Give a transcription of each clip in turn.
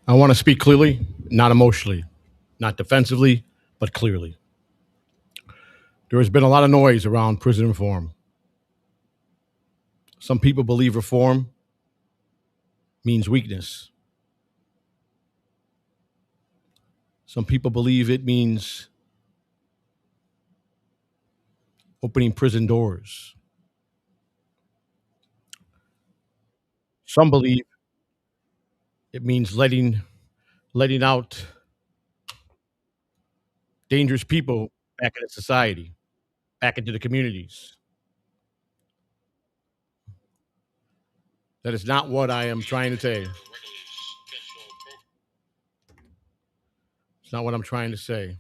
I want to speak clearly, not emotionally, not defensively, but clearly. There has been a lot of noise around prison reform. Some people believe reform means weakness. Some people believe it means opening prison doors. Some believe it means letting out dangerous people back into society, back into the communities. That is not what I am trying to say. It's not what I'm trying to say.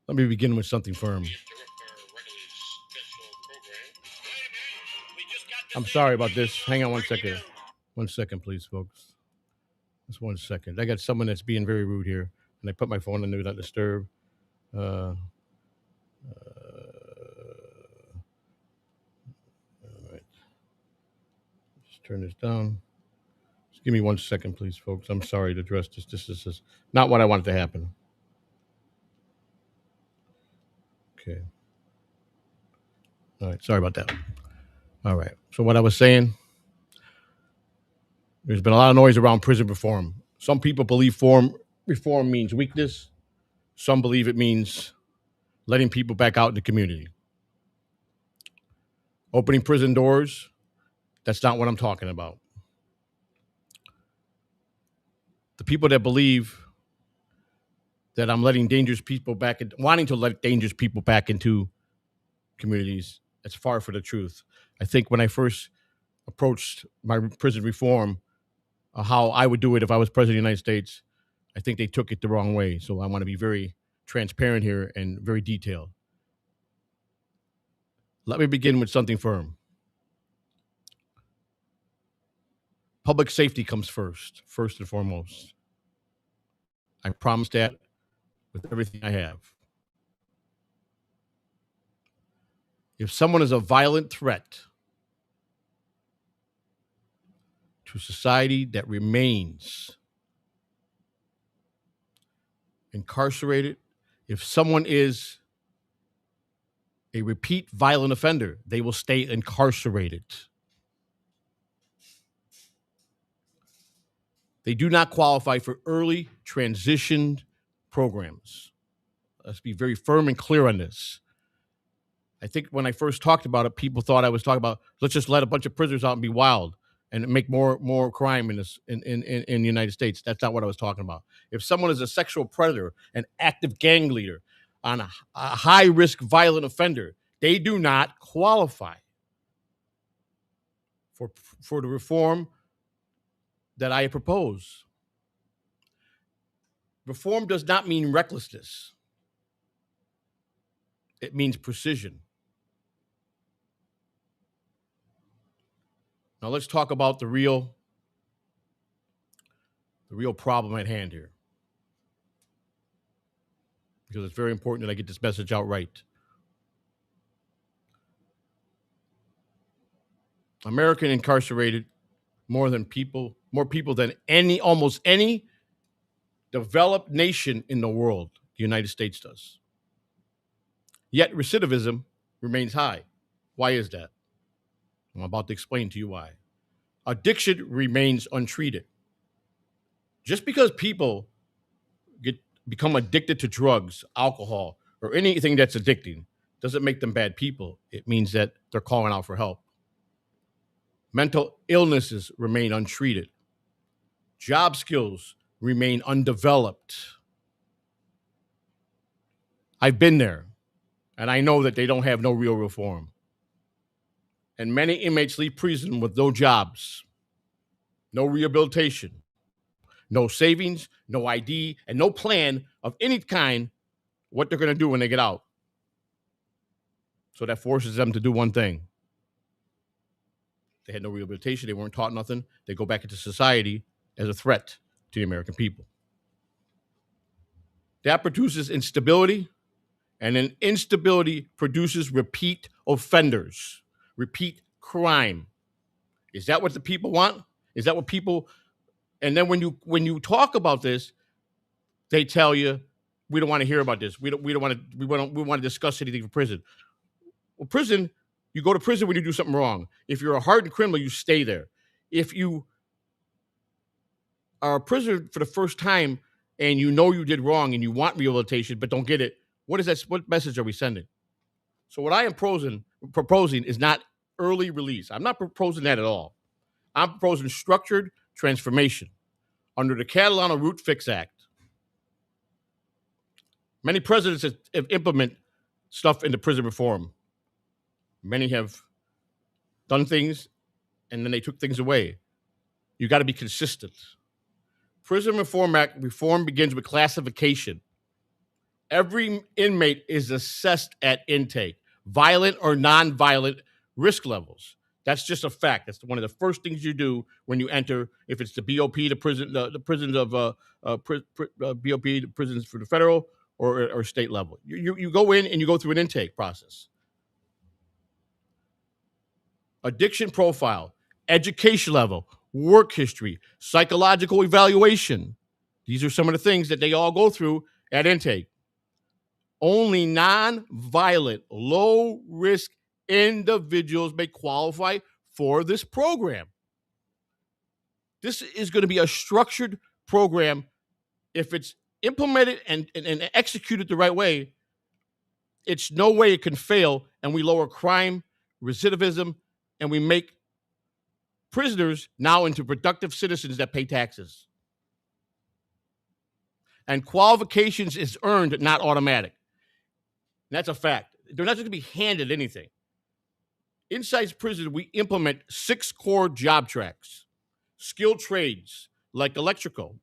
Let me begin with something firm. I'm sorry about this. Hang on one second. 1 second, please, folks. Just 1 second. I got someone that's being very rude here, and I put my phone on Do Not Disturb. Uh, all right. Just turn this down. Just give me 1 second, please, folks. I'm sorry to address this. This is not what I wanted to happen. Okay. All right. Sorry about that. All right. So what I was saying, there's been a lot of noise around prison reform. Some people believe reform means weakness. Some believe it means letting people back out in the community. Opening prison doors, that's not what I'm talking about. The people that believe that I'm letting dangerous people back in, wanting to let dangerous people back into communities, that's far from the truth. I think when I first approached my prison reform, how I would do it if I was president of the United States, I think they took it the wrong way. So I want to be very transparent here and very detailed. Let me begin with something firm. Public safety comes first and foremost. I promise that with everything I have. If someone is a violent threat to society that remains incarcerated, if someone is a repeat violent offender, they will stay incarcerated. They do not qualify for early transition programs. Let's be very firm and clear on this. I think when I first talked about it, people thought I was talking about let's just let a bunch of prisoners out and be wild and make more crime in the United States. That's not what I was talking about. If someone is a sexual predator, an active gang leader, on a high risk violent offender, they do not qualify for the reform that I propose. Reform does not mean recklessness. It means precision. Now let's talk about the real problem at hand here, because it's very important that I get this message out right. American incarcerated more people than almost any developed nation in the world. The United States does. Yet recidivism remains high. Why is that? I'm about to explain to you why. Addiction remains untreated. Just because people become addicted to drugs, alcohol, or anything that's addicting doesn't make them bad people. It means that they're calling out for help. Mental illnesses remain untreated. Job skills remain undeveloped. I've been there, and I know that they don't have no real reform. And many inmates leave prison with no jobs, no rehabilitation, no savings, no ID, and no plan of any kind what they're going to do when they get out. So that forces them to do one thing. They had no rehabilitation. They weren't taught nothing. They go back into society as a threat to the American people. That produces instability, and then instability produces repeat offenders, repeat crime. Is that what the people want? Is that what people? And then when you talk about this, they tell you we don't want to hear about this. We don't want to we want to discuss anything for prison. Well, prison, you go to prison when you do something wrong. If you're a hardened criminal, you stay there. If you are a prisoner for the first time and you know you did wrong and you want rehabilitation but don't get it, what is that? What message are we sending? So what I am proposing is not early release. I'm not proposing that at all. I'm proposing structured transformation under the Catalano Root Fix Act. Many presidents have implemented stuff into prison reform. Many have done things and then they took things away. You got to be consistent. Prison Reform Act reform begins with classification. Every inmate is assessed at intake, violent or non-violent risk levels. That's just a fact. That's one of the first things you do when you enter. If it's the BOP, the prisons of BOP, the prisons for the federal or state level, you go in and you go through an intake process. Addiction profile, education level, work history, psychological evaluation. These are some of the things that they all go through at intake. Only non-violent, low-risk individuals may qualify for this program. This is going to be a structured program. If it's implemented and executed the right way, it's no way it can fail, and we lower crime, recidivism, and we make prisoners now into productive citizens that pay taxes. And qualifications is earned, not automatic. That's a fact. They're not going to be handed anything. Inside prison, we implement 6 core job tracks, skilled trades like electrical,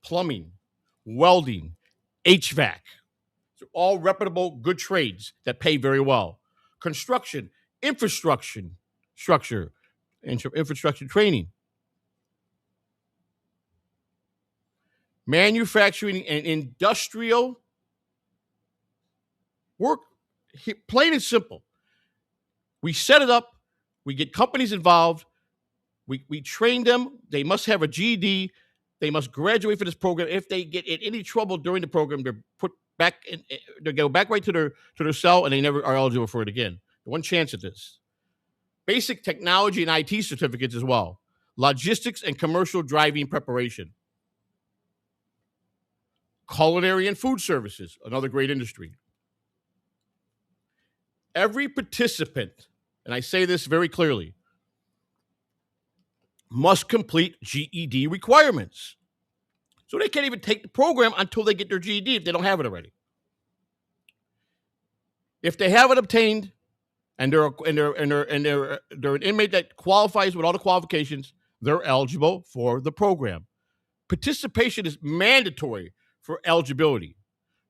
plumbing, welding, HVAC. They're all reputable, good trades that pay very well. Construction, infrastructure training. Manufacturing and industrial work, plain and simple. We set it up. We get companies involved. We train them. They must have a GED. They must graduate for this program. If they get in any trouble during the program, they're put back in. They go back right to their cell, and they never are eligible for it again. One chance at this. Basic technology and IT certificates as well. Logistics and commercial driving preparation. Culinary and food services, another great industry. Every participant, and I say this very clearly, must complete GED requirements. So they can't even take the program until they get their GED if they don't have it already. If they have it obtained and they're an inmate that qualifies with all the qualifications, they're eligible for the program. Participation is mandatory for eligibility.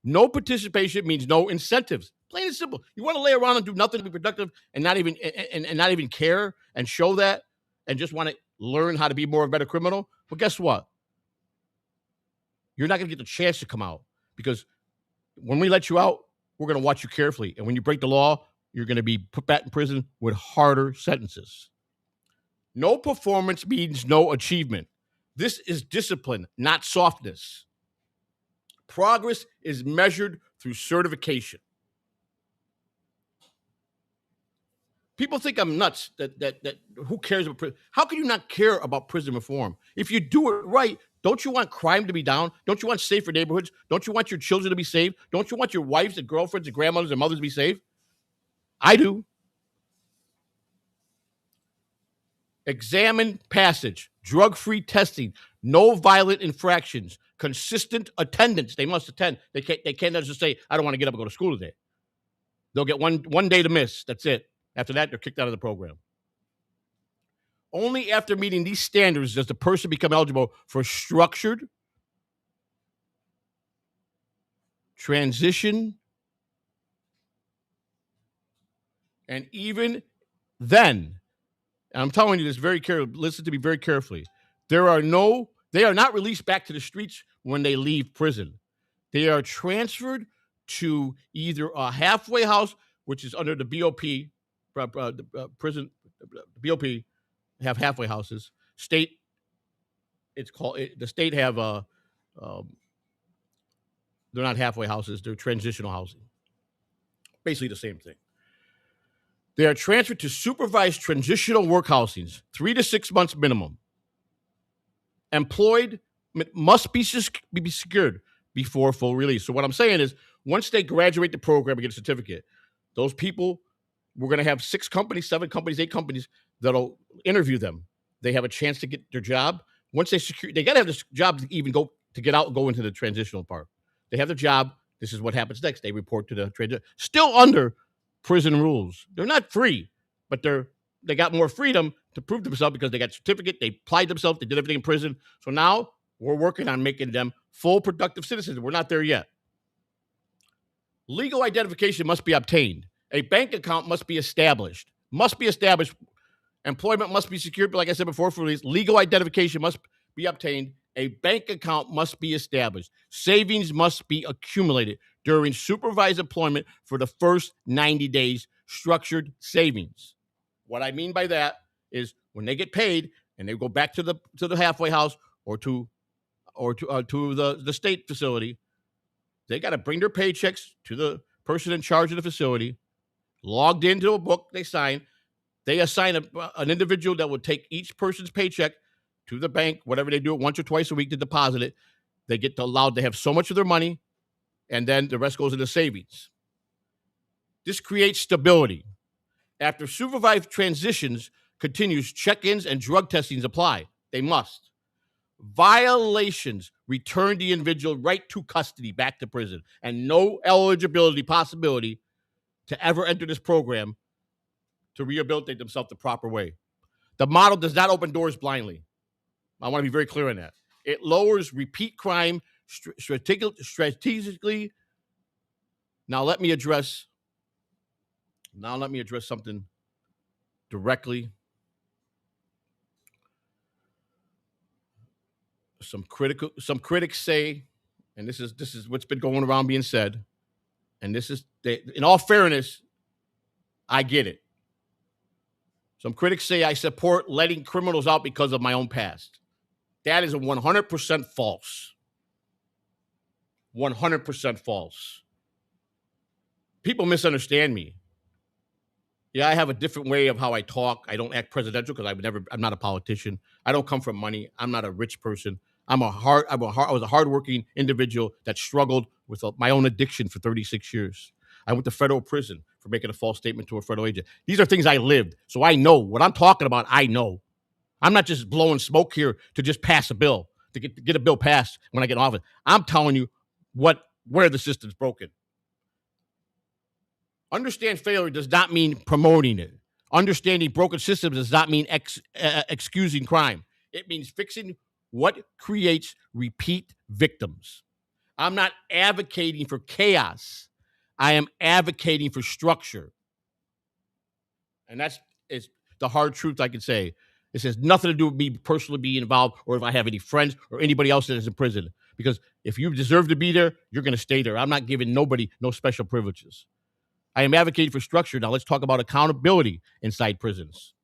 No participation means no incentives. Plain and simple. You want to lay around and do nothing to be productive and not even care and show that and just want to learn how to be more of a better criminal? Well, guess what? You're not going to get the chance to come out, because when we let you out, we're going to watch you carefully. And when you break the law, you're going to be put back in prison with harder sentences. No performance means no achievement. This is discipline, not softness. Progress is measured through certification. People think I'm nuts that who cares about prison? How can you not care about prison reform? If you do it right, don't you want crime to be down? Don't you want safer neighborhoods? Don't you want your children to be safe? Don't you want your wives and girlfriends and grandmothers and mothers to be safe? I do. Examine passage, drug-free testing, no violent infractions, consistent attendance. They must attend. They can't just say, I don't want to get up and go to school today. They'll get one day to miss. That's it. After that, they're kicked out of the program. Only after meeting these standards does the person become eligible for structured transition. And even then, and I'm telling you this very carefully, listen to me very carefully, they are not released back to the streets when they leave prison. They are transferred to either a halfway house, which is under the BOP, prison BOP, have halfway houses. State, the state have they're not halfway houses, they're transitional housing. Basically the same thing. They are transferred to supervised transitional work housings, 3 to 6 months minimum. Employed must be secured before full release. So what I'm saying is, once they graduate the program and get a certificate, those people, we're going to have 6 companies, 7 companies, 8 companies that'll interview them. They have a chance to get their job. Once they secure, they got to have this job to even get out and go into the transitional part. They have the job. This is what happens next. They report to the transition, still under prison rules. They're not free, but they got more freedom to prove themselves because they got a certificate, they applied themselves, they did everything in prison. So now we're working on making them full productive citizens. We're not there yet. Legal identification must be obtained. A bank account must be established. Employment must be secured, but like I said before, for release, legal identification must be obtained. A bank account must be established. Savings must be accumulated during supervised employment for the first 90 days, structured savings. What I mean by that is when they get paid and they go back to the halfway house or to the state facility, they got to bring their paychecks to the person in charge of the facility, logged into a book they sign. They assign an individual that will take each person's paycheck to the bank, whatever they do it once or twice a week to deposit it. They get allowed to have so much of their money, and then the rest goes into savings. This creates stability. After supervised transitions continues, check-ins and drug testings apply. They must. Violations return the individual right to custody, back to prison, and no eligibility possibility to ever enter this program to rehabilitate themselves the proper way. The model does not open doors blindly. I want to be very clear on that. It lowers repeat crime strategically. Now let me address something directly. Some critics say, and this is what's been going around being said, and in all fairness, I get it. Some critics say I support letting criminals out because of my own past. That is 100% false. 100% false. People misunderstand me. Yeah, I have a different way of how I talk. I don't act presidential because I'm not a politician. I don't come from money. I'm not a rich person. I was a hardworking individual that struggled with my own addiction for 36 years. I went to federal prison for making a false statement to a federal agent. These are things I lived. So I know what I'm talking about. I know. I'm not just blowing smoke here to just pass a bill, to get a bill passed when I get in office. I'm telling you where the system's broken. Understand failure does not mean promoting it. Understanding broken systems does not mean excusing crime. It means fixing what creates repeat victims. I'm not advocating for chaos. I am advocating for structure. And that's the hard truth I can say. This has nothing to do with me personally being involved or if I have any friends or anybody else that is in prison. Because if you deserve to be there, you're going to stay there. I'm not giving nobody no special privileges. I am advocating for structure. Now let's talk about accountability inside prisons.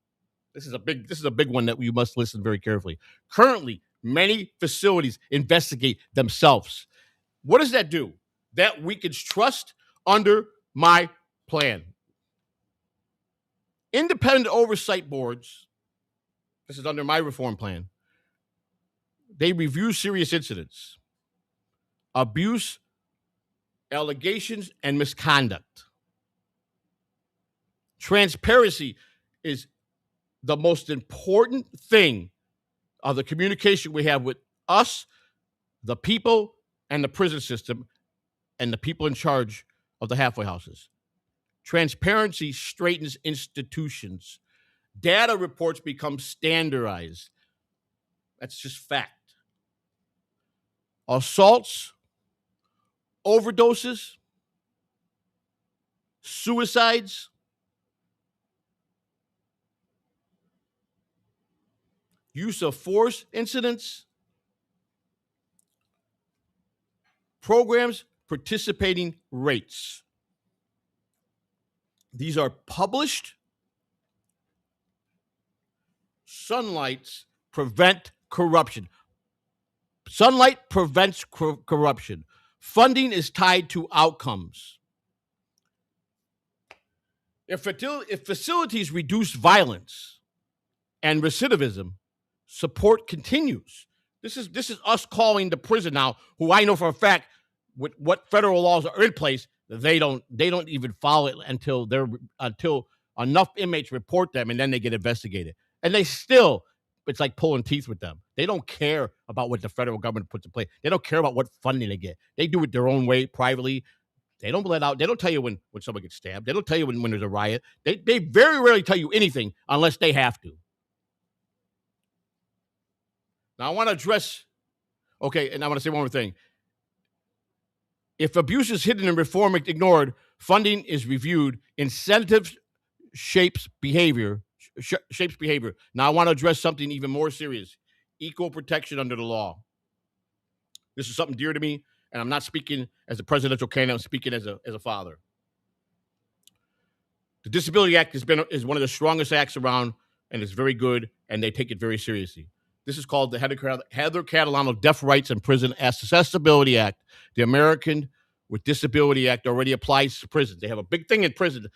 This is a big one that you must listen very carefully. Currently, many facilities investigate themselves. What does that do? That weakens trust under my plan. Independent oversight boards, this is under my reform plan, they review serious incidents, abuse, allegations, and misconduct. Transparency is the most important thing of the communication we have with us, the people, and the prison system, and the people in charge of the halfway houses. Transparency straightens institutions. Data reports become standardized. That's just fact. Assaults, overdoses, suicides, use of force incidents, programs participating rates. These are published, sunlights prevent corruption. Sunlight prevents corruption. Funding is tied to outcomes. If facilities reduce violence and recidivism, support continues. This is us calling the prison now, who I know for a fact, with what federal laws are in place, they don't even follow it until enough inmates report them, and then they get investigated. And they still, it's like pulling teeth with them. They don't care about what the federal government puts in place. They don't care about what funding they get. They do it their own way, privately. They don't let out. They don't tell you when someone gets stabbed. They don't tell you when there's a riot. They very rarely tell you anything unless they have to. Now I want to address, and I want to say one more thing. If abuse is hidden and reform ignored, funding is reviewed, incentives shapes behavior. Now I want to address something even more serious: equal protection under the law. This is something dear to me, and I'm not speaking as a presidential candidate. I'm speaking as a father. The Disability Act is one of the strongest acts around, and it's very good, and they take it very seriously. This is called the Heather Catalano Deaf Rights in Prison Accessibility Act. The American with Disability Act already applies to prisons. They have a big thing in prison,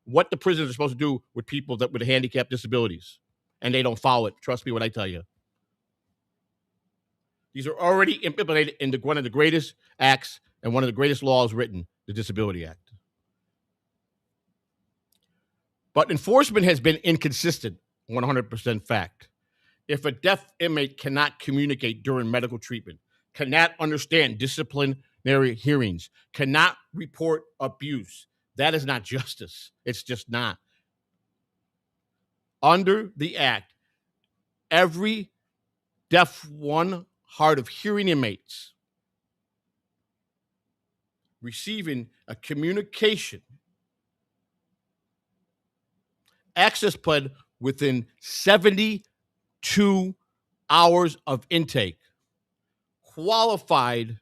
what the prisons are supposed to do with people with handicap disabilities, and they don't follow it. Trust me when I tell you. These are already implemented into one of the greatest acts and one of the greatest laws written, the Disability Act. But enforcement has been inconsistent, 100% fact. If a deaf inmate cannot communicate during medical treatment, cannot understand disciplinary hearings, cannot report abuse, that is not justice. It's just not. Under the Act, every deaf, one hard of hearing inmates receiving a communication access plan within 72 hours of intake. Qualified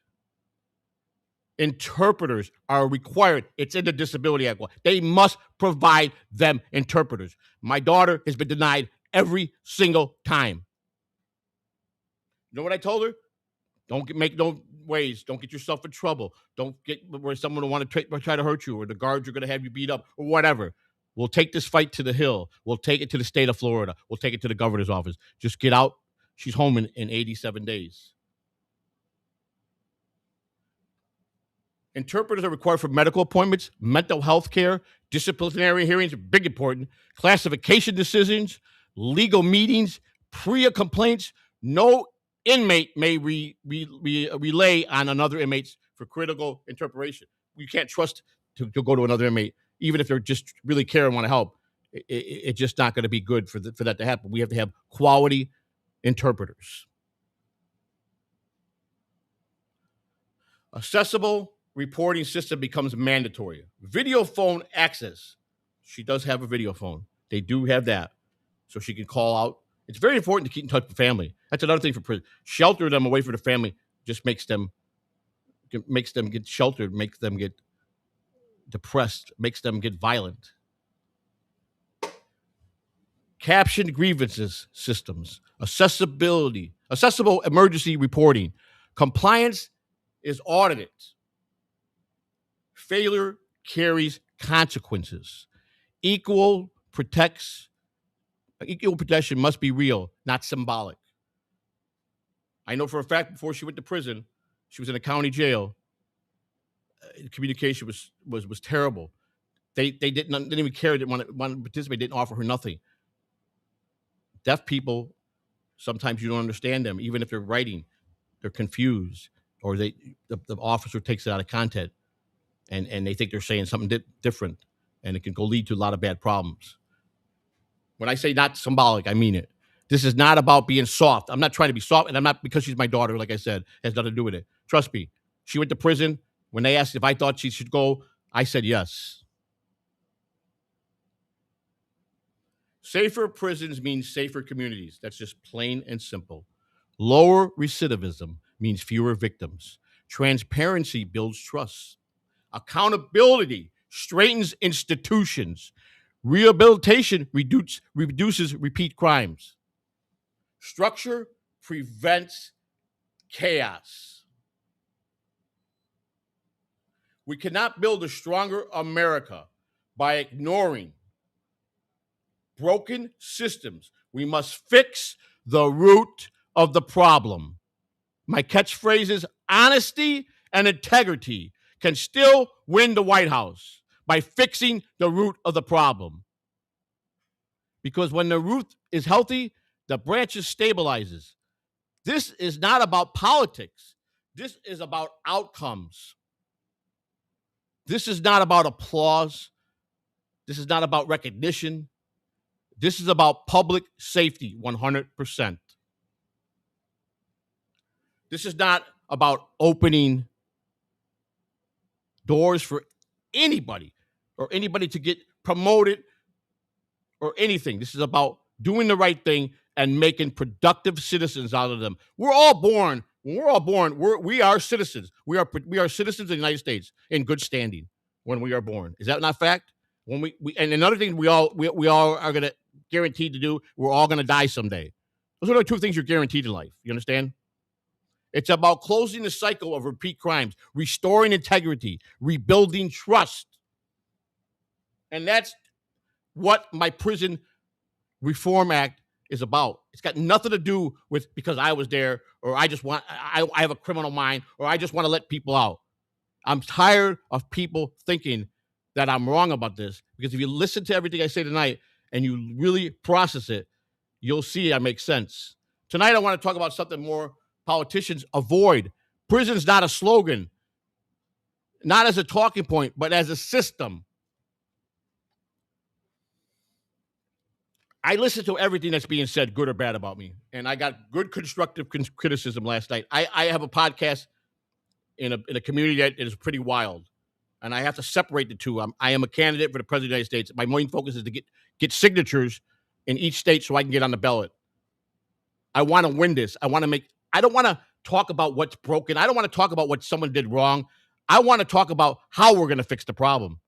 interpreters are required. It's in the Disability Act. They must provide them interpreters. My daughter has been denied every single time. You know what I told her? Don't make no waves. Don't get yourself in trouble. Don't get where someone will want to try to hurt you, or the guards are going to have you beat up, or whatever. We'll take this fight to the Hill. We'll take it to the state of Florida. We'll take it to the governor's office. Just get out. She's home in 87 days. Interpreters are required for medical appointments, mental health care, disciplinary hearings, big important, classification decisions, legal meetings, PREA complaints. No inmate may relay on another inmate for critical interpretation. You can't trust to go to another inmate, even if they're just really care and want to help. It's just not going to be good for that to happen. We have to have quality interpreters. Accessible reporting system becomes mandatory. Video phone access. She does have a video phone. They do have that, so she can call out. It's very important to keep in touch with family. That's another thing for prison. Shelter them away from the family just makes them get sheltered, makes them get depressed, makes them get violent. Captioned grievances systems, accessible emergency reporting. Compliance is audited. Failure carries consequences. Equal protection must be real, not symbolic. I know for a fact before she went to prison, she was in a county jail. Communication was terrible. They didn't even care. Didn't want to participate. Didn't offer her nothing. Deaf people, sometimes you don't understand them, even if they're writing, they're confused, or the officer takes it out of content, and they think they're saying something different, and it can lead to a lot of bad problems. When I say not symbolic, I mean it. This is not about being soft. I'm not trying to be soft, and I'm not, because she's my daughter, like I said, has nothing to do with it. Trust me. She went to prison. When they asked if I thought she should go, I said yes. Safer prisons means safer communities. That's just plain and simple. Lower recidivism means fewer victims. Transparency builds trust. Accountability straightens institutions. Rehabilitation reduces repeat crimes. Structure prevents chaos. We cannot build a stronger America by ignoring broken systems. We must fix the root of the problem. My catchphrase is honesty and integrity can still win the White House by fixing the root of the problem. Because when the root is healthy, the branches stabilizes. This is not about politics. This is about outcomes. This is not about applause. This is not about recognition. This is about public safety, 100%. This is not about opening doors for anybody or anybody to get promoted or anything. This is about doing the right thing and making productive citizens out of them. We're all born. When we're all born, we are citizens. We are citizens of the United States in good standing when we are born. Is that not fact? When we and another thing we all are gonna guaranteed to do, we're all gonna die someday. Those are the two things you're guaranteed in life. You understand? It's about closing the cycle of repeat crimes, restoring integrity, rebuilding trust. And that's what my Prison Reform Act is about. It's got nothing to do with because I was there or I have a criminal mind or I just want to let people out. I'm tired of people thinking that I'm wrong about this because if you listen to everything I say tonight and you really process it, you'll see I make sense. Tonight, I want to talk about something more politicians avoid. Prison's not a slogan, not as a talking point, but as a system. I listen to everything that's being said, good or bad, about me. And I got good constructive criticism last night. I have a podcast in a community that is pretty wild. And I have to separate the two. I am a candidate for the President of the United States. My main focus is to get signatures in each state so I can get on the ballot. I want to win this. I don't want to talk about what's broken. I don't want to talk about what someone did wrong. I want to talk about how we're going to fix the problem.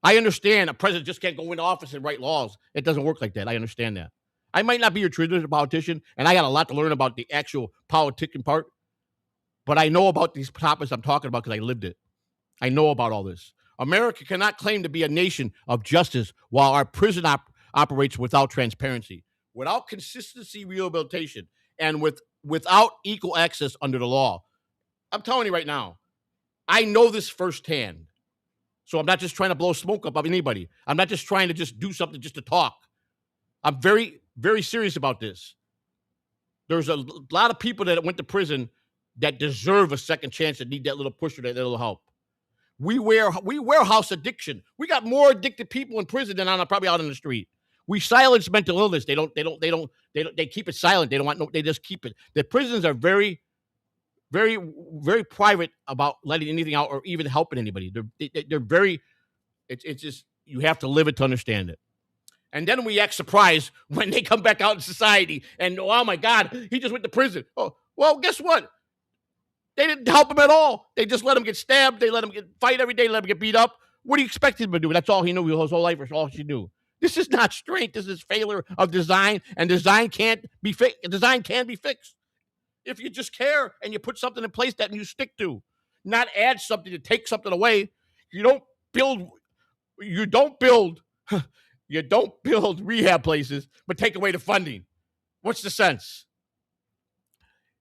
I understand a president just can't go into office and write laws. It doesn't work like that. I understand that. I might not be your traditional politician, and I got a lot to learn about the actual politicking part, but I know about these topics I'm talking about because I lived it. I know about all this. America cannot claim to be a nation of justice while our prison operates without transparency, without consistency rehabilitation, and without equal access under the law. I'm telling you right now, I know this firsthand. So I'm not just trying to blow smoke up of anybody. I'm not just trying to just do something just to talk. I'm very, very serious about this. There's a lot of people that went to prison that deserve a second chance that need that little push or that little help. We warehouse addiction. We got more addicted people in prison than probably out on the street. We silence mental illness. They keep it silent. They just keep it. The prisons are very, very, very private about letting anything out or even helping anybody. They're very, it's just, you have to live it to understand it. And then we act surprised when they come back out in society and, oh my God, he just went to prison. Oh, well, guess what? They didn't help him at all. They just let him get stabbed. They let him fight every day, let him get beat up. What do you expect him to do? That's all he knew his whole life. That's all she knew. This is not strength. This is failure of design, and design can't be fixed. Design can be fixed if you just care and you put something in place that you stick to, not add something to take something away. You don't build rehab places, but take away the funding. What's the sense?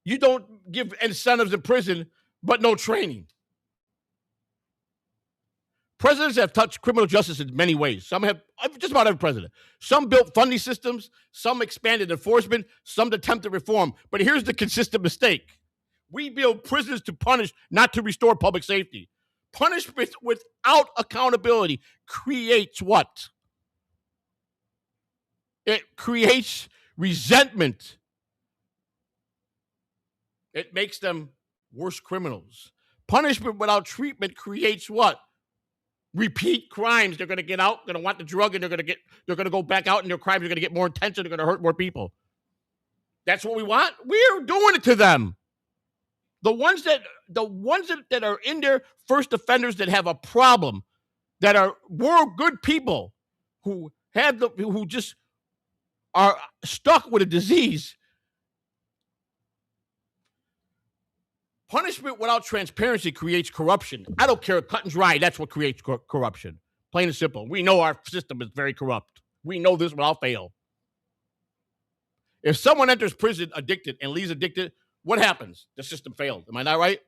You don't give incentives in prison, but no training. Presidents have touched criminal justice in many ways. Some have, just about every president. Some built funding systems, some expanded enforcement, some attempted reform. But here's the consistent mistake. We build prisons to punish, not to restore public safety. Punishment without accountability creates what? It creates resentment. It makes them worse criminals. Punishment without treatment creates what? Repeat crimes. They're going to get out, going to want the drug, and they're going to go back out, and their crimes are going to get more intense, and they're going to hurt more people. That's what we want. We're doing it to them. The ones that are in there, first offenders that have a problem, that were good people who just are stuck with a disease. Punishment without transparency creates corruption. I don't care, cut and dry. That's what creates corruption. Plain and simple. We know our system is very corrupt. We know this without fail. If someone enters prison addicted and leaves addicted, what happens? The system failed. Am I not right?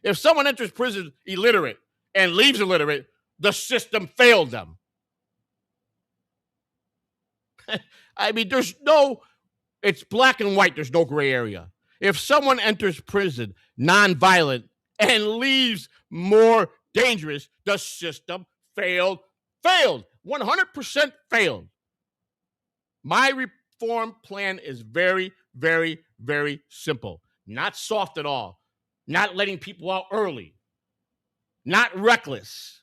If someone enters prison illiterate and leaves illiterate, the system failed them. I mean, it's black and white. There's no gray area. If someone enters prison nonviolent and leaves more dangerous, the system failed. 100% failed. My reform plan is very, very, very simple. Not soft at all. Not letting people out early. Not reckless.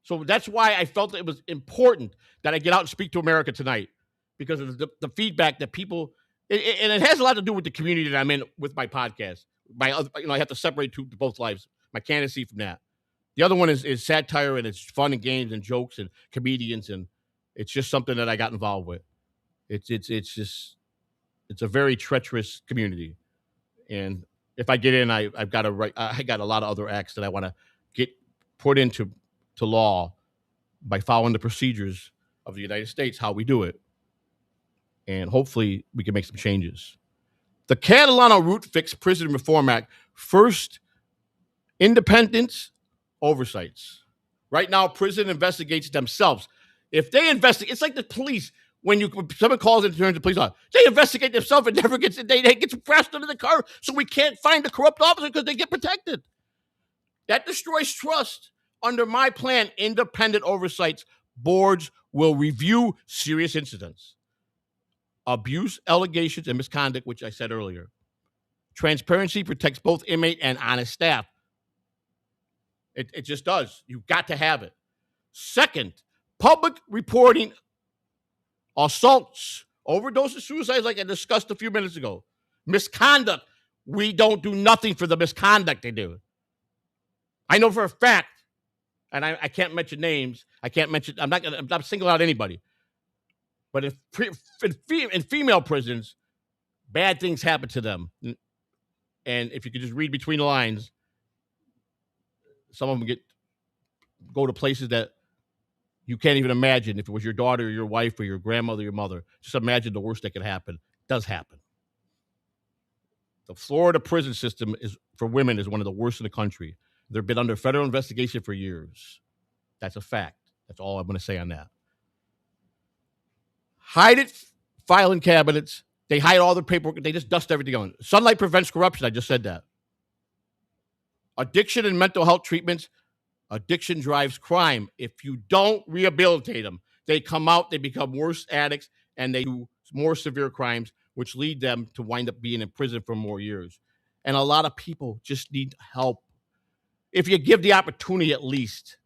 So that's why I felt it was important that I get out and speak to America tonight, because of the feedback that people, and it has a lot to do with the community that I'm in with my podcast. I have to separate both lives, my candidacy from that. The other one is satire, and it's fun and games and jokes and comedians, and it's just something that I got involved with. It's a very treacherous community, and if I get in, I've got to write. I got a lot of other acts that I want to get put into law by following the procedures of the United States, how we do it, and hopefully we can make some changes. The Catalano Root Fix Prison Reform Act first independence oversights. Right now, prison investigates themselves. If they investigate, it's like the police. When someone calls and turns the police on, they investigate themselves and never gets pressed under the car, so we can't find the corrupt officer because they get protected. That destroys trust. Under my plan, independent oversights boards will review serious incidents, abuse, allegations, and misconduct, which I said earlier. Transparency protects both inmate and honest staff. It just does. You've got to have it. Second, public reporting assaults, overdoses, suicides, like I discussed a few minutes ago. Misconduct. We don't do nothing for the misconduct they do. I know for a fact, and I can't mention names. I'm not singling out anybody. But in female prisons, bad things happen to them. And if you could just read between the lines, some of them go to places that you can't even imagine. If it was your daughter or your wife or your grandmother or your mother, just imagine the worst that could happen. It does happen. The Florida prison system for women is one of the worst in the country. They've been under federal investigation for years. That's a fact. That's all I'm going to say on that. Hide it, filing cabinets. They hide all the paperwork. They just dust everything on. Sunlight prevents corruption. I just said that. Addiction and mental health treatments. Addiction drives crime. If you don't rehabilitate them, they come out, they become worse addicts, and they do more severe crimes, which lead them to wind up being in prison for more years. And a lot of people just need help. If you give the opportunity, at least,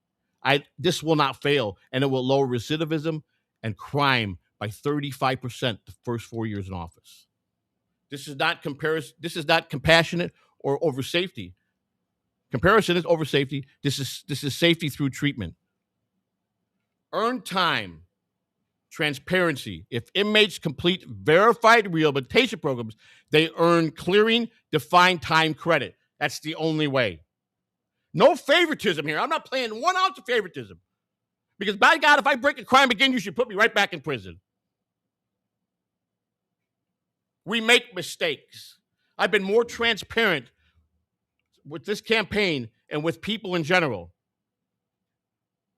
this will not fail, and it will lower recidivism and crime by 35% the first 4 years in office. This is not compassionate or over safety. Comparison is over safety. This is safety through treatment. Earn time, transparency. If inmates complete verified rehabilitation programs, they earn clearing defined time credit. That's the only way. No favoritism here. I'm not playing 1 ounce of favoritism. Because by God, if I break a crime again, you should put me right back in prison. We make mistakes. I've been more transparent with this campaign and with people in general.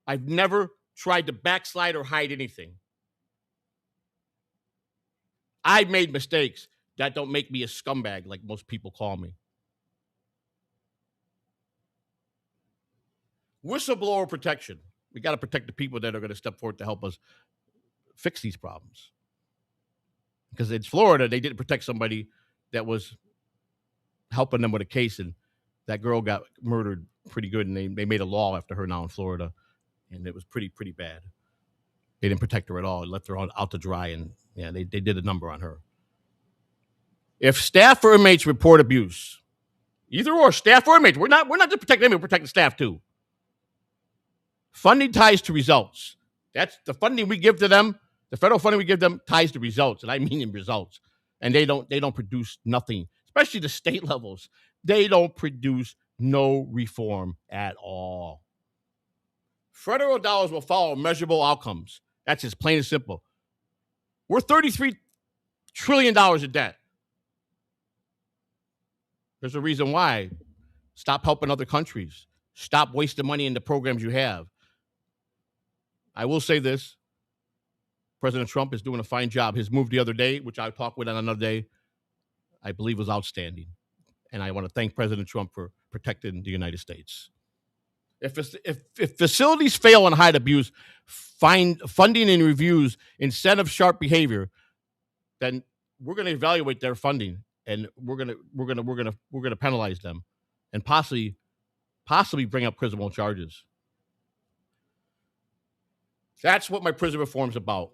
I've never tried to backslide or hide anything. I've made mistakes. That don't make me a scumbag like most people call me. Whistleblower protection. We got to protect the people that are going to step forward to help us fix these problems. Because in Florida, they didn't protect somebody that was helping them with a case, and that girl got murdered pretty good, and they made a law after her now in Florida, and it was pretty bad. They didn't protect her at all. It left her out to dry, and yeah, they did a number on her. If staff or inmates report abuse, either or, staff or inmates, we're not just protecting inmates, we're protecting staff too. Funding ties to results. That's the funding we give to them The federal funding we give them ties to results, and I mean in results. And they don't produce nothing, especially the state levels. They don't produce no reform at all. Federal dollars will follow measurable outcomes. That's just plain and simple. We're $33 trillion in debt. There's a reason why. Stop helping other countries. Stop wasting money in the programs you have. I will say this. President Trump is doing a fine job. His move the other day, which I'll talk with on another day, I believe was outstanding. And I want to thank President Trump for protecting the United States. If facilities fail and hide abuse, funding and reviews instead of sharp behavior, then we're going to evaluate their funding and we're going to penalize them and possibly bring up criminal charges. That's what my prison reform is about.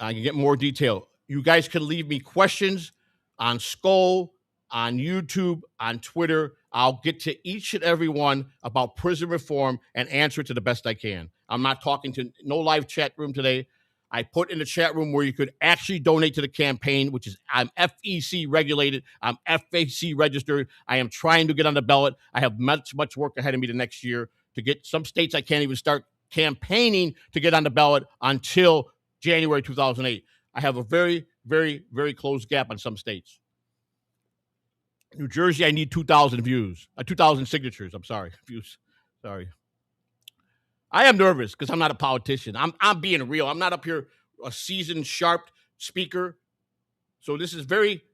I can get more detail. You guys can leave me questions on Skull, on YouTube, on Twitter. I'll get to each and every one about prison reform and answer it to the best I can. I'm not talking to no live chat room today. I put in the chat room where you could actually donate to the campaign, which is I'm FEC regulated. I'm FAC registered. I am trying to get on the ballot. I have much work ahead of me the next year to get some states I can't even start campaigning to get on the ballot until January 2008. I have a very, very, very close gap on some states. New Jersey, I need 2,000 views. 2,000 signatures. I'm sorry. Views. Sorry. I am nervous because I'm not a politician. I'm being real. I'm not up here a seasoned, sharp speaker. So this is very,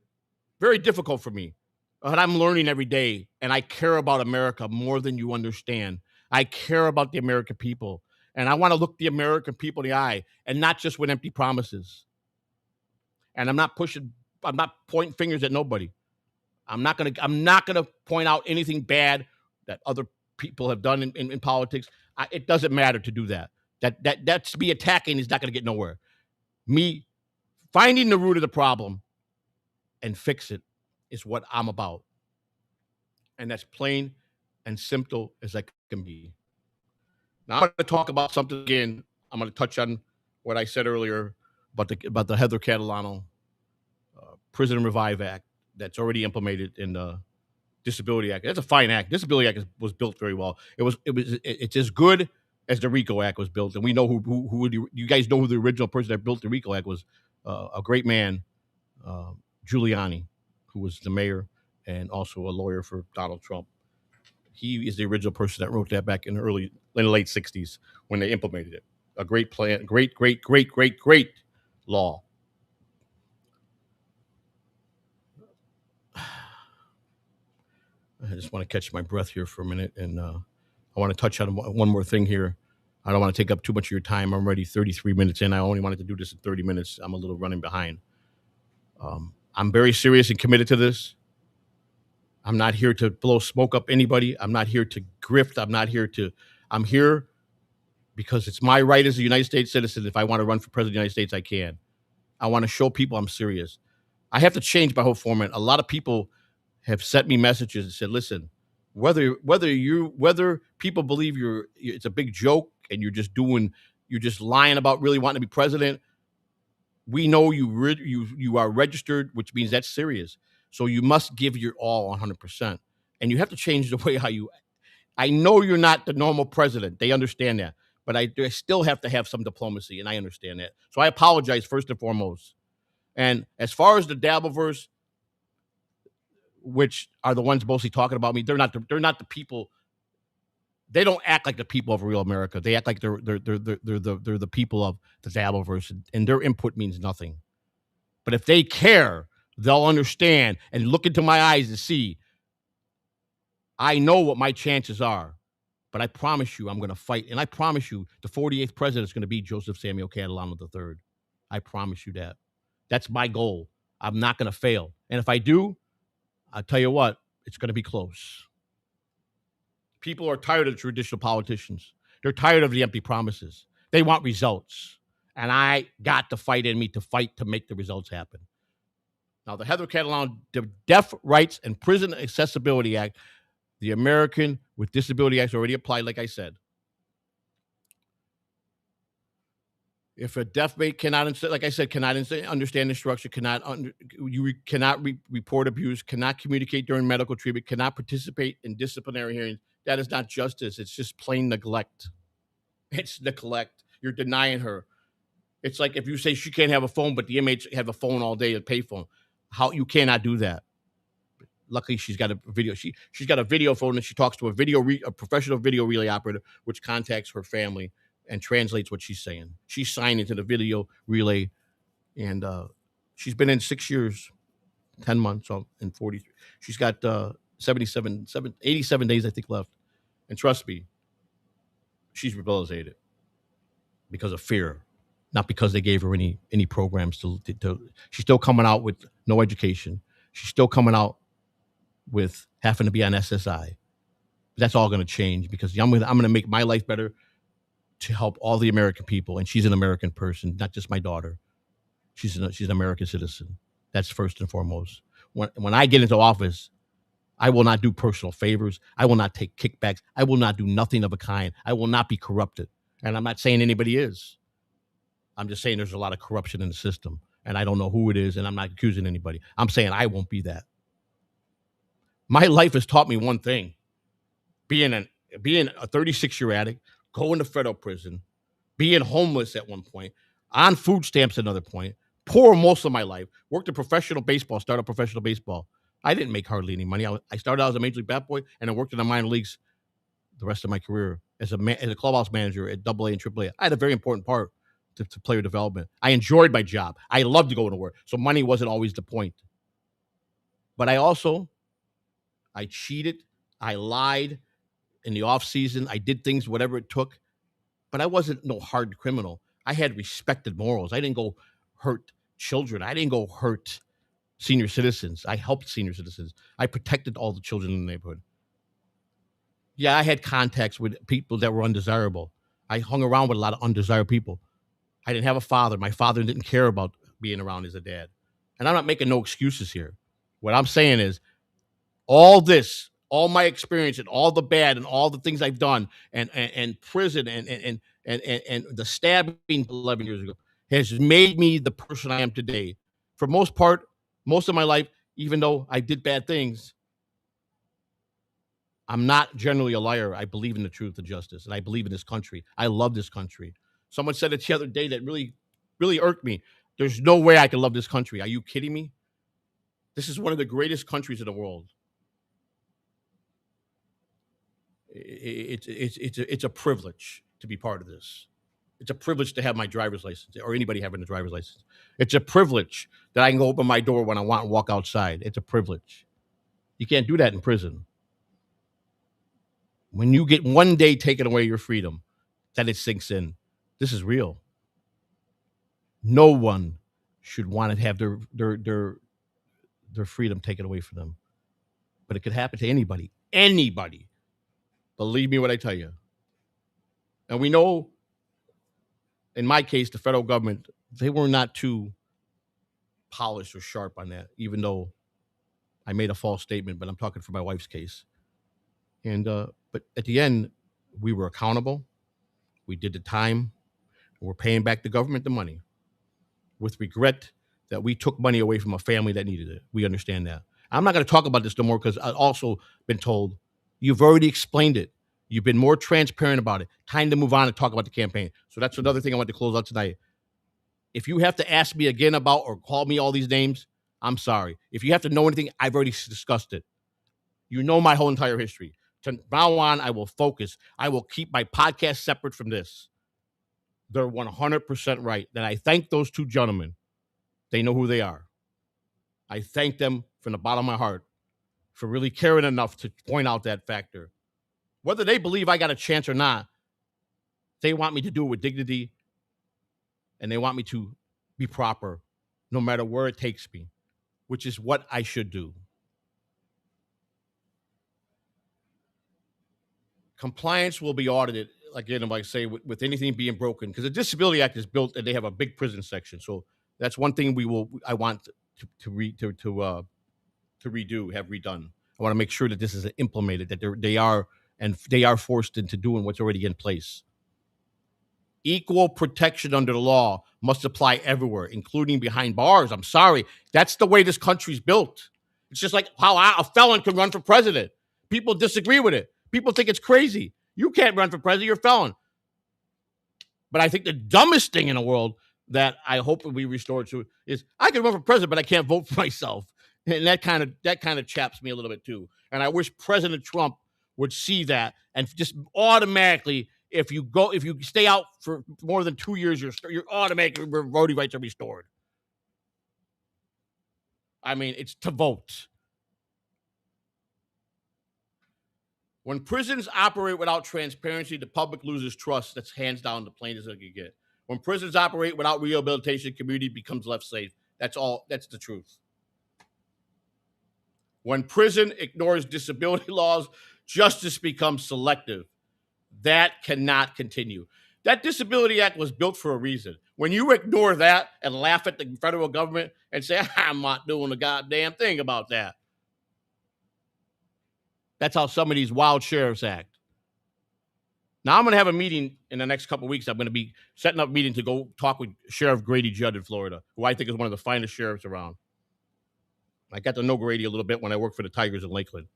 very difficult for me. But I'm learning every day, and I care about America more than you understand. I care about the American people, and I want to look the American people in the eye, and not just with empty promises. And I'm not pointing fingers at nobody. I'm not gonna point out anything bad that other people have done in politics. It doesn't matter to do that. That's me attacking is not gonna get nowhere. Me finding the root of the problem and fix it is what I'm about. And that's plain and simple as I can be. Now I'm going to talk about something again. I'm going to touch on what I said earlier about the Heather Catalano Prison and Revive Act that's already implemented in the Disability Act. That's a fine act. Disability Act was built very well. It's as good as the RICO Act was built, and we know who you guys know who the original person that built the RICO Act was. A great man, Giuliani, who was the mayor and also a lawyer for Donald Trump. He is the original person that wrote that back in the late 60s when they implemented it. A great plan, great law. I just want to catch my breath here for a minute, and I want to touch on one more thing here. I don't want to take up too much of your time. I'm already 33 minutes in. I only wanted to do this in 30 minutes. I'm a little running behind. I'm very serious and committed to this. I'm not here to blow smoke up anybody. I'm not here to grift. I'm here because it's my right as a United States citizen. If I want to run for president of the United States, I can. I want to show people I'm serious. I have to change my whole format. A lot of people have sent me messages and said, listen, whether people believe it's a big joke and you're just lying about really wanting to be president, we know you are registered, which means that's serious. So you must give your all 100%. And you have to change the way I know you're not the normal president. They understand that. But I still have to have some diplomacy, and I understand that. So I apologize first and foremost. And as far as the Dabbleverse, which are the ones mostly talking about me, they're not the people. They don't act like the people of real America. They act like they're the people of the Dabbleverse, and their input means nothing. But if they care, they'll understand and look into my eyes and see. I know what my chances are, but I promise you I'm going to fight. And I promise you the 48th president is going to be Joseph Samuel Catalano III. I promise you that. That's my goal. I'm not going to fail. And if I do, I'll tell you what, it's going to be close. People are tired of the traditional politicians. They're tired of the empty promises. They want results. And I got the fight in me to fight to make the results happen. Now, the Heather Catalano Deaf Rights and Prison Accessibility Act, the American with Disability Act already applied, like I said. If a deaf mate cannot, like I said, cannot understand instruction, cannot report abuse, cannot communicate during medical treatment, cannot participate in disciplinary hearings, that is not justice. It's just plain neglect. It's neglect. You're denying her. It's like if you say she can't have a phone, but the inmates have a phone all day, a payphone. How you cannot do that? Luckily, she's got a video. She's got a video phone, and she talks to a professional video relay operator, which contacts her family and translates what she's saying. She's signed into the video relay, and she's been in 6 years, 10 months, so in 40. She's got 87 days, I think, left. And trust me, she's rehabilitated because of fear, not because they gave her any programs to. She's still coming out with no education. She's still coming out with having to be on SSI. That's all going to change because I'm going to make my life better to help all the American people. And she's an American person, not just my daughter. She's an American citizen. That's first and foremost. When I get into office, I will not do personal favors. I will not take kickbacks. I will not do nothing of a kind. I will not be corrupted. And I'm not saying anybody is. I'm just saying there's a lot of corruption in the system. And I don't know who it is, and I'm not accusing anybody. I'm saying I won't be that. My life has taught me one thing. Being a 36-year addict, going to federal prison, being homeless at one point, on food stamps at another point, poor most of my life, worked in professional baseball, started professional baseball. I didn't make hardly any money. I started out as a major league bat boy, and I worked in the minor leagues the rest of my career as a clubhouse manager at AA and AAA. I had a very important part to player development. I enjoyed my job. I loved to go to work, so money wasn't always the point. But I cheated, I lied in the off season. I did things, whatever it took, but I wasn't no hard criminal. I had respected morals. I didn't go hurt children. I didn't go hurt senior citizens. I helped senior citizens. I protected all the children in the neighborhood. Yeah, I had contacts with people that were undesirable. I hung around with a lot of undesirable people. I didn't have a father. My father didn't care about being around as a dad. And I'm not making no excuses here. What I'm saying is all this, all my experience and all the bad and all the things I've done and prison and the stabbing 11 years ago has made me the person I am today. For most part, most of my life, even though I did bad things, I'm not generally a liar. I believe in the truth and justice, and I believe in this country. I love this country. Someone said it the other day that really, really irked me. There's no way I can love this country. Are you kidding me? This is one of the greatest countries in the world. It's a privilege to be part of this. It's a privilege to have my driver's license or anybody having a driver's license. It's a privilege that I can go open my door when I want and walk outside. It's a privilege. You can't do that in prison. When you get one day taken away your freedom, that it sinks in. This is real. No one should want to have their freedom taken away from them. But it could happen to anybody. Anybody. Believe me when I tell you. And we know, in my case, the federal government, they were not too polished or sharp on that, even though I made a false statement, but I'm talking for my wife's case. And but at the end, we were accountable. We did the time. And we're paying back the government the money with regret that we took money away from a family that needed it. We understand that. I'm not going to talk about this no more because I've also been told you've already explained it. You've been more transparent about it. Time to move on and talk about the campaign. So that's another thing I want to close out tonight. If you have to ask me again about or call me all these names, I'm sorry. If you have to know anything, I've already discussed it. You know my whole entire history. From now on, I will focus. I will keep my podcast separate from this. They're 100% right. And I thank those two gentlemen. They know who they are. I thank them from the bottom of my heart for really caring enough to point out that factor. Whether they believe I got a chance or not, they want me to do it with dignity, and they want me to be proper no matter where it takes me, which is what I should do. Compliance will be audited, again, like I say, with anything being broken, because the Disability Act is built and they have a big prison section. So that's one thing I want to redo, have redone. I want to make sure that this is implemented, that they are forced into doing what's already in place. Equal protection under the law must apply everywhere, including behind bars. I'm sorry. That's the way this country's built. It's just like how a felon can run for president. People disagree with it. People think it's crazy. You can't run for president. You're a felon. But I think the dumbest thing in the world that I hope we restore to is I can run for president, but I can't vote for myself. And that kind of chaps me a little bit too. And I wish President Trump would see that and just automatically, if you stay out for more than 2 years, your automatically voting rights are restored. I mean, it's to vote. When prisons operate without transparency, the public loses trust. That's hands down the plainest I could get. When prisons operate without rehabilitation, community becomes left safe. That's all. That's the truth. When prison ignores disability laws, justice becomes selective. That cannot continue. That Disability Act was built for a reason. When you ignore that and laugh at the federal government and say, I'm not doing a goddamn thing about that. That's how some of these wild sheriffs act. Now, I'm going to have a meeting in the next couple of weeks. I'm going to be setting up a meeting to go talk with Sheriff Grady Judd in Florida, who I think is one of the finest sheriffs around. I got to know Grady a little bit when I worked for the Tigers in Lakeland.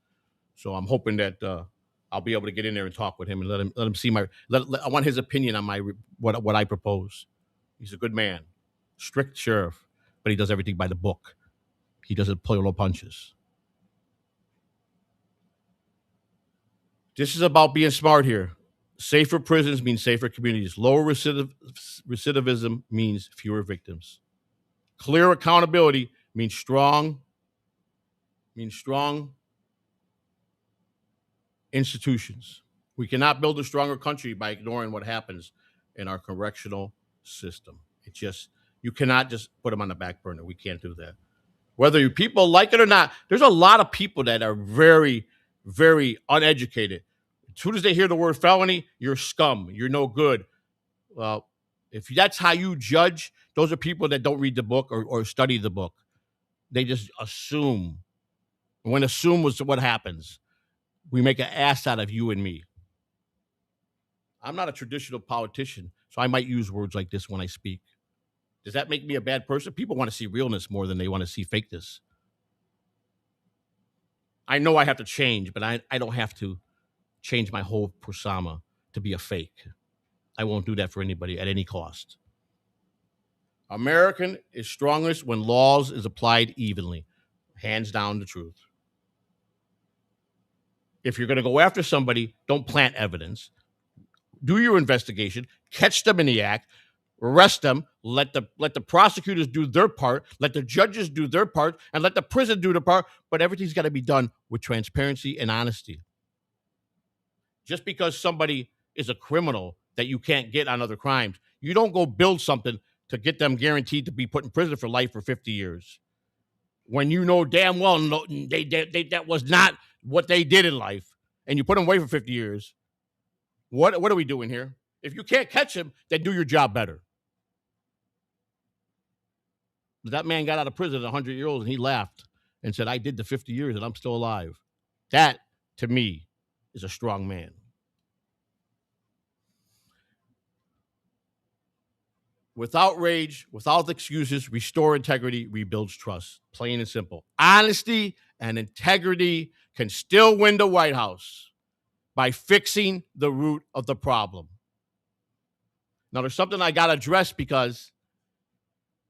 So I'm hoping that I'll be able to get in there and talk with him and let him see I want his opinion on what I propose. He's a good man, strict sheriff, but he does everything by the book. He doesn't pull no punches. This is about being smart here. Safer prisons means safer communities. Lower recidivism means fewer victims. Clear accountability means strong institutions. We cannot build a stronger country by ignoring what happens in our correctional system. You cannot just put them on the back burner. We can't do that. Whether people like it or not, there's a lot of people that are very, very uneducated. As soon as they hear the word felony, you're scum. You're no good. Well, if that's how you judge, those are people that don't read the book or study the book. They just assume. When assume was what happens, we make an ass out of you and me. I'm not a traditional politician, so I might use words like this when I speak. Does that make me a bad person? People want to see realness more than they want to see fakeness. I know I have to change, but I don't have to change my whole persona to be a fake. I won't do that for anybody at any cost. American is strongest when laws is applied evenly. Hands down the truth. If you're going to go after somebody, don't plant evidence. Do your investigation, catch them in the act, arrest them, let the prosecutors do their part, let the judges do their part, and let the prison do their part, but everything's got to be done with transparency and honesty. Just because somebody is a criminal that you can't get on other crimes, you don't go build something to get them guaranteed to be put in prison for life for 50 years. When you know damn well that was not what they did in life, and you put them away for 50 years, what are we doing here? If you can't catch him, then do your job better. That man got out of prison at 100 years old, and he laughed and said, I did the 50 years, and I'm still alive. That, to me, is a strong man. Without rage, without excuses, restore integrity, rebuilds trust. Plain and simple. Honesty and integrity can still win the White House by fixing the root of the problem. Now, there's something I got to address because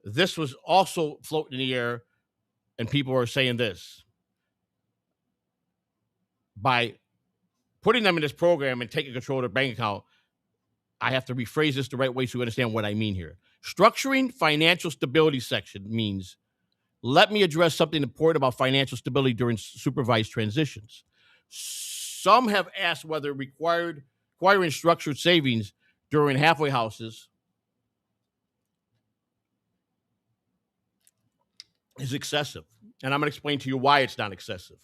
this was also floating in the air, and people are saying this. By putting them in this program and taking control of their bank account, I have to rephrase this the right way so you understand what I mean here. Structuring financial stability section means, let me address something important about financial stability during supervised transitions. Some have asked whether requiring structured savings during halfway houses is excessive. And I'm going to explain to you why it's not excessive.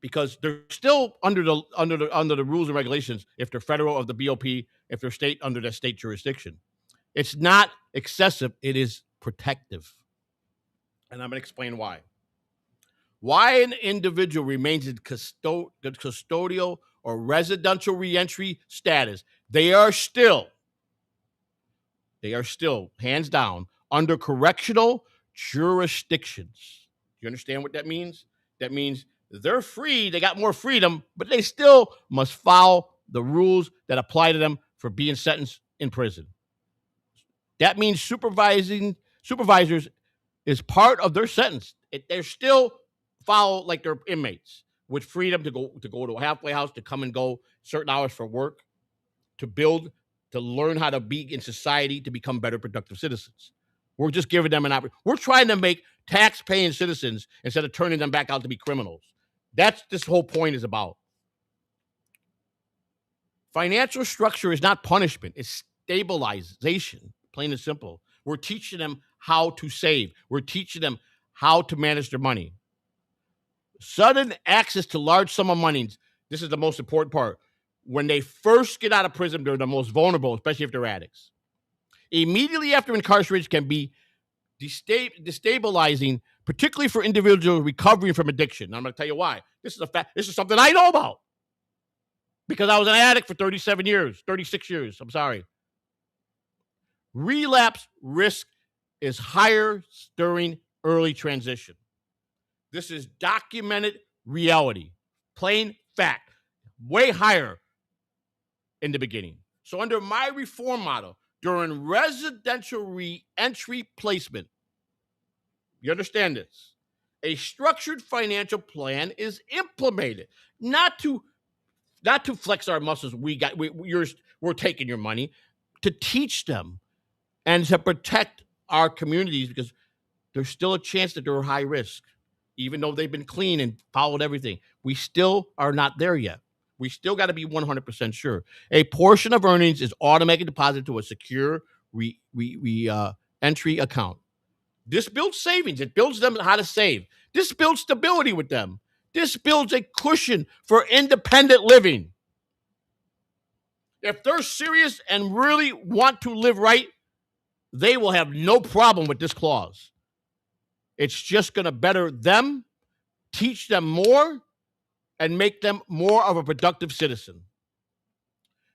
Because they're still under the rules and regulations if they're federal of the BOP, if they're state under the state jurisdiction. It's not excessive, it is protective. And I'm going to explain why. Why an individual remains in custodial or residential reentry status, they are still they are still, hands down, under correctional jurisdictions. Do you understand what that means? That means they're free, they got more freedom, but they still must follow the rules that apply to them for being sentenced in prison. That means supervisors is part of their sentence. They're still follow like they're inmates with freedom to go to a halfway house, to come and go certain hours for work, to build, to learn how to be in society, to become better productive citizens. We're just giving them an opportunity. We're trying to make tax-paying citizens instead of turning them back out to be criminals. That's this whole point is about. Financial structure is not punishment. It's stabilization, plain and simple. We're teaching them how to save. We're teaching them how to manage their money. Sudden access to large sum of money. This is the most important part. When they first get out of prison, they're the most vulnerable, especially if they're addicts. Immediately after incarceration can be destabilizing, particularly for individuals recovering from addiction. And I'm going to tell you why. This is a fact. This is something I know about because I was an addict for 36 years. I'm sorry. Relapse risk is higher during early transition. This is documented reality, plain fact, way higher in the beginning. So under my reform model, during residential re-entry placement, you understand this, a structured financial plan is implemented, not to flex our muscles. We're taking your money, to teach them and to protect our communities, because there's still a chance that they're high risk. Even though they've been clean and followed everything, we still are not there yet. We still got to be 100% sure. A portion of earnings is automatically deposited to a secure entry account. This builds savings. It builds them how to save. This builds stability with them. This builds a cushion for independent living. If they're serious and really want to live right, they will have no problem with this clause. It's just going to better them, teach them more, and make them more of a productive citizen.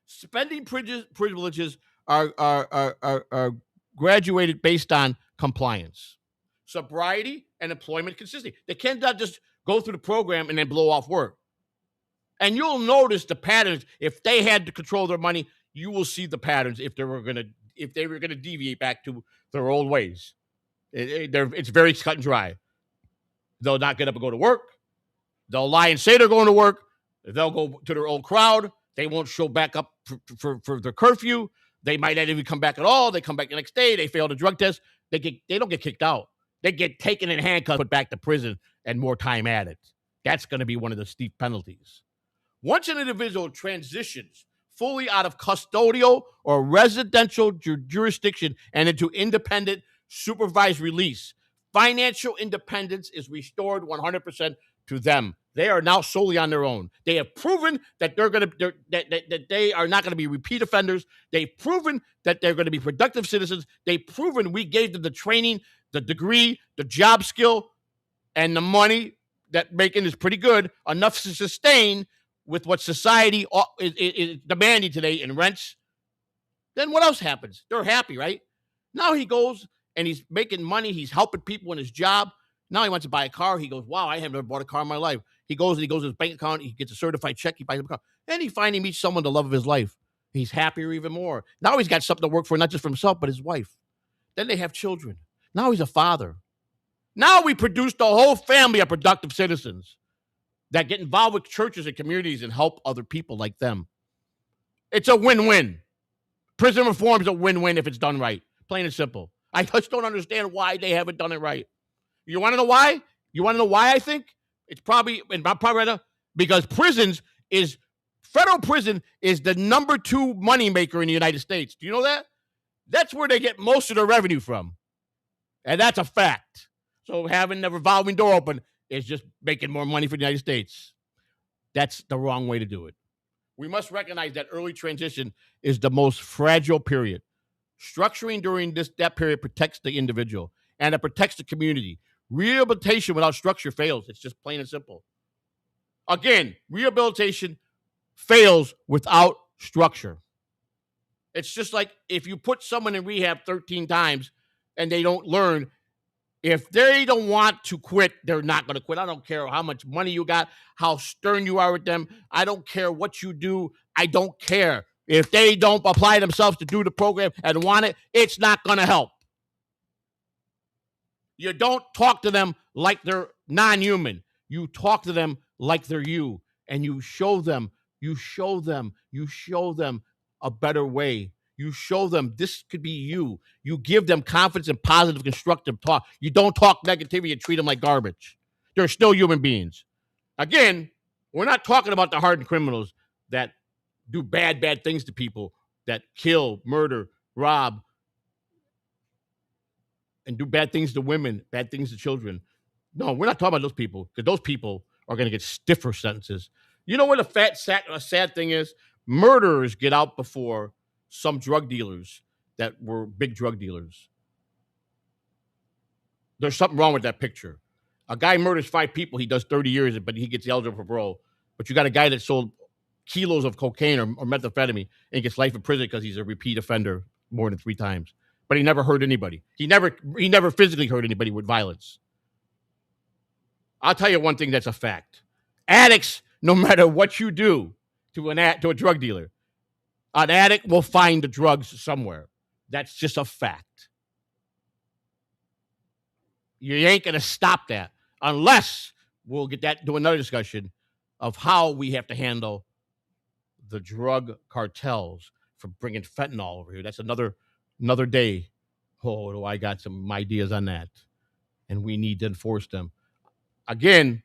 Spending privileges are graduated based on compliance, sobriety, and employment consistency. They cannot just go through the program and then blow off work. And you'll notice the patterns. If they had to control their money, you will see the patterns if they were going to deviate back to their old ways. It's very cut and dry. They'll not get up and go to work. They'll lie and say they're going to work. They'll go to their old crowd. They won't show back up for their curfew. They might not even come back at all. They come back the next day. They fail the drug test. They don't get kicked out. They get taken in handcuffs, put back to prison, and more time added. That's going to be one of the steep penalties. Once an individual transitions fully out of custodial or residential jurisdiction and into independent supervised release, financial independence is restored 100% to them. They are now solely on their own. They have proven that that they are not going to be repeat offenders. They've proven that they're going to be productive citizens. They've proven we gave them the training, the degree, the job skill, and the money that making is pretty good, enough to sustain with what society is demanding today in rents. Then what else happens? They're happy, right? Now he goes and he's making money. He's helping people in his job. Now he wants to buy a car. He goes, wow, I have never bought a car in my life. He goes to his bank account. He gets a certified check. He buys a car. And he finally meets someone, the love of his life. He's happier even more. Now he's got something to work for, not just for himself, but his wife. Then they have children. Now he's a father. Now we produced a whole family of productive citizens that get involved with churches and communities and help other people like them. It's a win-win. Prison reform is a win-win if it's done right. Plain and simple. I just don't understand why they haven't done it right. You want to know why? You want to know why I think? It's probably right now, because federal prison is the number 2 moneymaker in the United States. Do you know that? That's where they get most of their revenue from. And that's a fact. So having the revolving door open is just making more money for the United States. That's the wrong way to do it. We must recognize that early transition is the most fragile period. Structuring during that period protects the individual and it protects the community. Rehabilitation without structure fails. It's just plain and simple. Again, rehabilitation fails without structure. It's just like if you put someone in rehab 13 times and they don't learn, if they don't want to quit, they're not going to quit. I don't care how much money you got, how stern you are with them. I don't care what you do. I don't care. If they don't apply themselves to do the program and want it, it's not going to help. You don't talk to them like they're non-human. You talk to them like they're you, and you show them a better way. You show them this could be you. You give them confidence and positive, constructive talk. You don't talk negativity and treat them like garbage. They're still human beings. Again, we're not talking about the hardened criminals that do bad things to people, that kill, murder, rob, and do bad things to women, bad things to children. No, we're not talking about those people, because those people are going to get stiffer sentences. You know what a sad thing is? Murderers get out before some drug dealers that were big drug dealers. There's something wrong with that picture. A guy murders 5 people, he does 30 years, but he gets eligible for parole. But you got a guy that sold kilos of cocaine or methamphetamine and gets life in prison because he's a repeat offender more than 3 times. But he never hurt anybody. He never physically hurt anybody with violence. I'll tell you one thing that's a fact. Addicts, no matter what you do to a drug dealer, an addict will find the drugs somewhere. That's just a fact. You ain't going to stop that unless we'll do another discussion of how we have to handle the drug cartels for bringing fentanyl over here. That's another day. Oh, I got some ideas on that, and we need to enforce them. Again,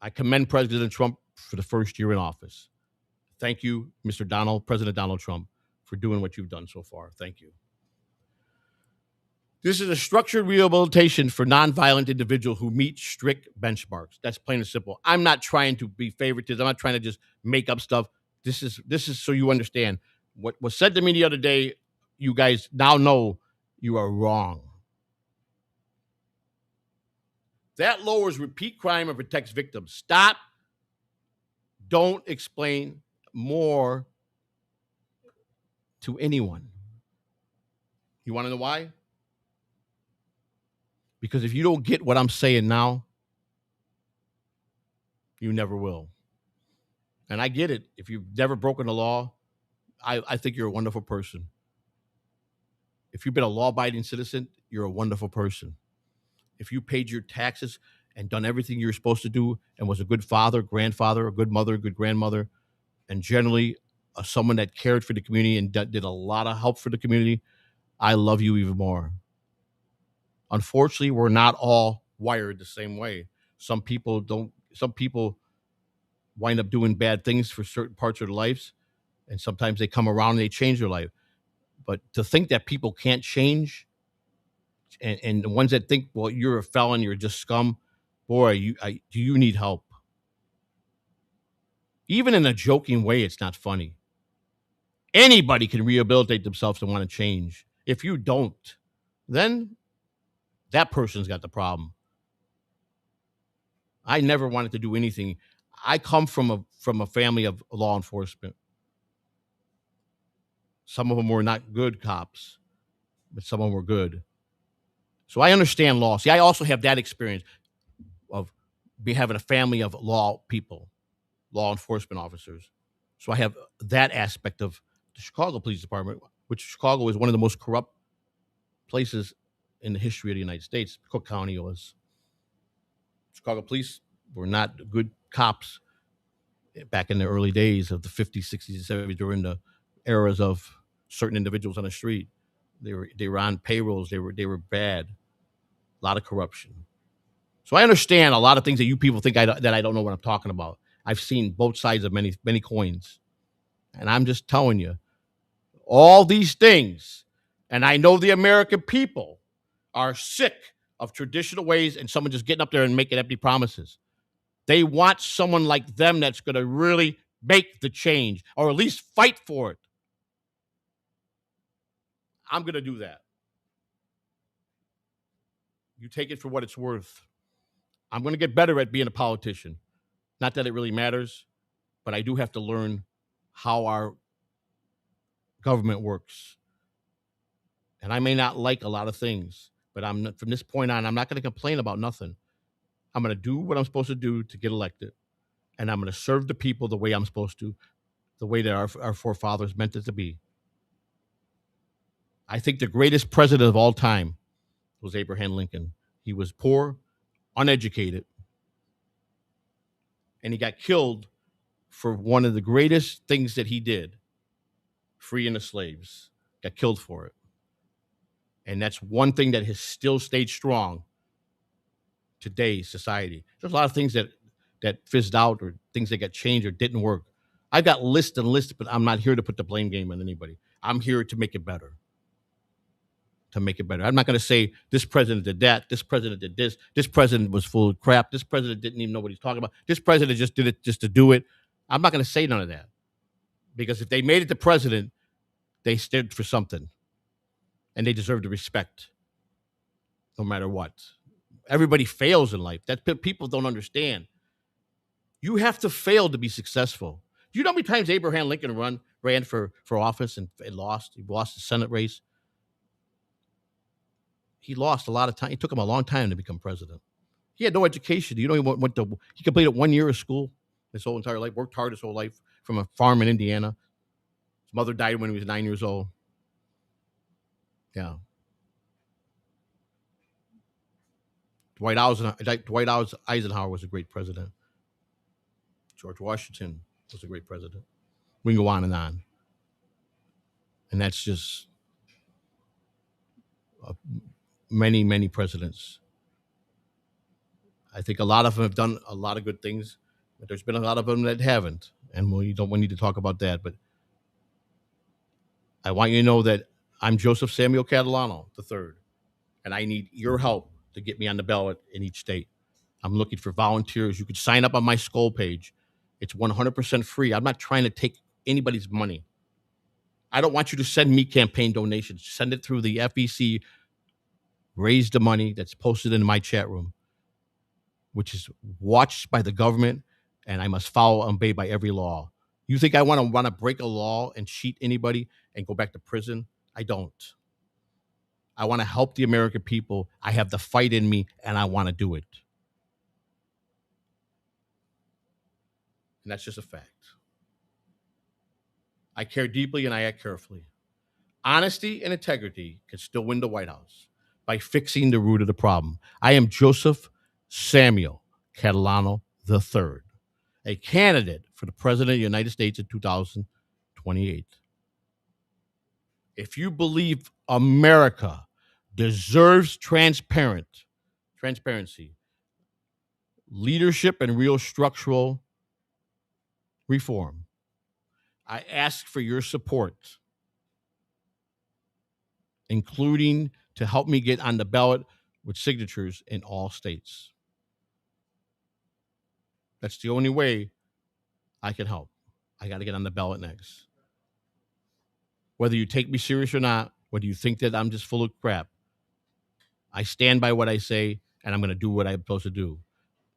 I commend President Trump for the first year in office. Thank you, President Donald Trump, for doing what you've done so far. Thank you. This is a structured rehabilitation for nonviolent individuals who meet strict benchmarks. That's plain and simple. I'm not trying to be favoritism. I'm not trying to just make up stuff. This is so you understand. What was said to me the other day, you guys now know you are wrong. That lowers repeat crime and protects victims. Stop. Don't explain more to anyone. You want to know why? Because if you don't get what I'm saying now, you never will. And I get it. If you've never broken the law, I think you're a wonderful person. If you've been a law-abiding citizen, you're a wonderful person. If you paid your taxes and done everything you're supposed to do and was a good father, grandfather, a good mother, a good grandmother, and generally someone that cared for the community and did a lot of help for the community, I love you even more. Unfortunately, we're not all wired the same way. Some people wind up doing bad things for certain parts of their lives, and sometimes they come around and they change their life. But to think that people can't change, and the ones that think, well, you're a felon, you're just scum, boy, do you need help? Even in a joking way, it's not funny. Anybody can rehabilitate themselves and want to change. If you don't, then that person's got the problem. I never wanted to do anything. I come from a family of law enforcement. Some of them were not good cops, but some of them were good. So I understand law. See, I also have that experience of having a family of law people, law enforcement officers. So I have that aspect of the Chicago Police Department, which Chicago is one of the most corrupt places in the history of the United States. Cook County was. Chicago police were not good cops back in the early days of the 50s, 60s, and 70s during the eras of certain individuals on the street. They were on payrolls. They were bad. A lot of corruption. So I understand a lot of things that you people think that I don't know what I'm talking about. I've seen both sides of many coins. And I'm just telling you, all these things, and I know the American people are sick of traditional ways and someone just getting up there and making empty promises. They want someone like them that's going to really make the change, or at least fight for it. I'm going to do that. You take it for what it's worth. I'm going to get better at being a politician. Not that it really matters, but I do have to learn how our government works. And I may not like a lot of things, but I'm not, from this point on, I'm not going to complain about nothing. I'm going to do what I'm supposed to do to get elected, and I'm going to serve the people the way I'm supposed to, the way that our forefathers meant it to be. I think the greatest president of all time was Abraham Lincoln. He was poor, uneducated, and he got killed for one of the greatest things that he did, freeing the slaves. Got killed for it. And that's one thing that has still stayed strong today's society. There's a lot of things that fizzed out, or things that got changed or didn't work. I've got lists and lists, but I'm not here to put the blame game on anybody. I'm here to make it better. To make it better. I'm not going to say this president did that, this president did this, this president was full of crap, this president didn't even know what he's talking about, this president just did it just to do it. I'm not going to say none of that, because if they made it the president, they stood for something, and they deserve the respect, no matter what. Everybody fails in life. That people don't understand. You have to fail to be successful. Do you know how many times Abraham Lincoln ran for office and lost? He lost the Senate race. He lost a lot of time. It took him a long time to become president. He had no education. You know, he completed 1 year of school his whole entire life, worked hard his whole life from a farm in Indiana. His mother died when he was 9 years old. Yeah. Dwight Eisenhower was a great president. George Washington was a great president. We can go on. And that's just many, many presidents. I think a lot of them have done a lot of good things, but there's been a lot of them that haven't. And we need to talk about that. But I want you to know that I'm Joseph Samuel Catalano III, and I need your help to get me on the ballot in each state. I'm looking for volunteers. You could sign up on my Skull page. It's 100% free. I'm not trying to take anybody's money. I don't want you to send me campaign donations. Send it through the FEC. Raise the money that's posted in my chat room, which is watched by the government, and I must follow and obey by every law. You think I want to break a law and cheat anybody and go back to prison? I don't. I want to help the American people. I have the fight in me, and I want to do it. And that's just a fact. I care deeply and I act carefully. Honesty and integrity can still win the White House by fixing the root of the problem. I am Joseph Samuel Catalano III, a candidate for the President of the United States in 2028. If you believe America deserves transparency, leadership, and real structural reform, I ask for your support, including to help me get on the ballot with signatures in all states. That's the only way I can help. I got to get on the ballot next. Whether you take me serious or not, whether you think that I'm just full of crap, I stand by what I say, and I'm going to do what I'm supposed to do.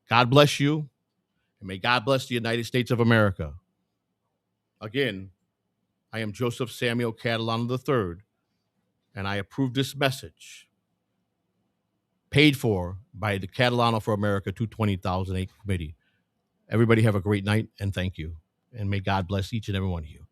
God bless you, and may God bless the United States of America. Again, I am Joseph Samuel Catalano III, and I approve this message, paid for by the Catalano for America 220,008 committee. Everybody have a great night, and thank you. And may God bless each and every one of you.